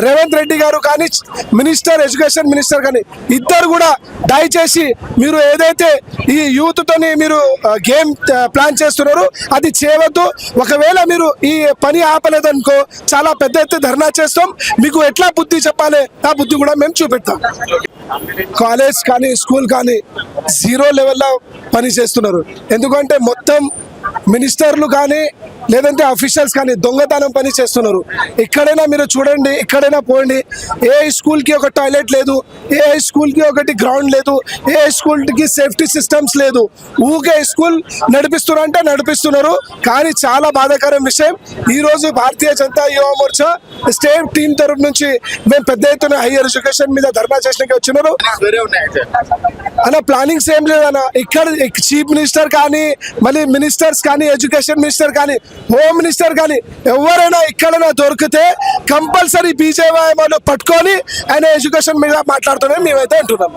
రేవంత్ రెడ్డి గారు కానీ education minister కానీ ఇద్దరు కూడా దయచేసి మీరు ఏదైతే ఈ యూత్ తోని మీరు గేమ్ ప్లాన్ చేస్తున్నారో అది చేయవద్దు. ఒకవేళ మీరు ఈ పని ఆపలేదనుకో చాలా పెద్ద ఎత్తున ధర్నా చేస్తాం. మీకు ఎట్లా బుద్ధి చెప్పాలి ఆ బుద్ధి కూడా మేము చూపెడతాం. కాలేజ్ కానీ స్కూల్ కానీ 0 లెవెల్లో పని చేస్తున్నారు. ఎందుకంటే మొత్తం మినిస్టర్లు కానీ లేదంటే అఫీషియల్స్ కానీ దొంగతనం పని చేస్తున్నారు. ఎక్కడైనా మీరు చూడండి, ఎక్కడైనా పోండి, ఏ స్కూల్కి ఒక టాయిలెట్ లేదు, ఏ స్కూల్కి ఒకటి గ్రౌండ్ లేదు, ఏ స్కూల్కి సేఫ్టీ సిస్టమ్స్ లేదు. ఊకే స్కూల్ నడిపిస్తున్నారు. కానీ చాలా బాధాకరం విషయం, ఈరోజు భారతీయ జనతా యువ మోర్చా స్టేట్ టీం తరఫు నుంచి మేము పెద్ద ఎత్తున హైయర్ ఎడ్యుకేషన్ మీద ధర్నా చేసినాక వచ్చినారు అన్న. ప్లానింగ్స్ ఏం లేదన్న. ఇక్కడ చీఫ్ మినిస్టర్ కానీ మళ్ళీ మినిస్టర్స్ కానీ ఎడ్యుకేషన్ మినిస్టర్ కానీ హోమ్ మినిస్టర్ కానీ ఎవరైనా ఎక్కడైనా దొరికితే కంపల్సరీ బీజేపీ పట్టుకొని ఆయన ఎడ్యుకేషన్ మీద మాట్లాడుతున్నాం మేమైతే అంటున్నాం.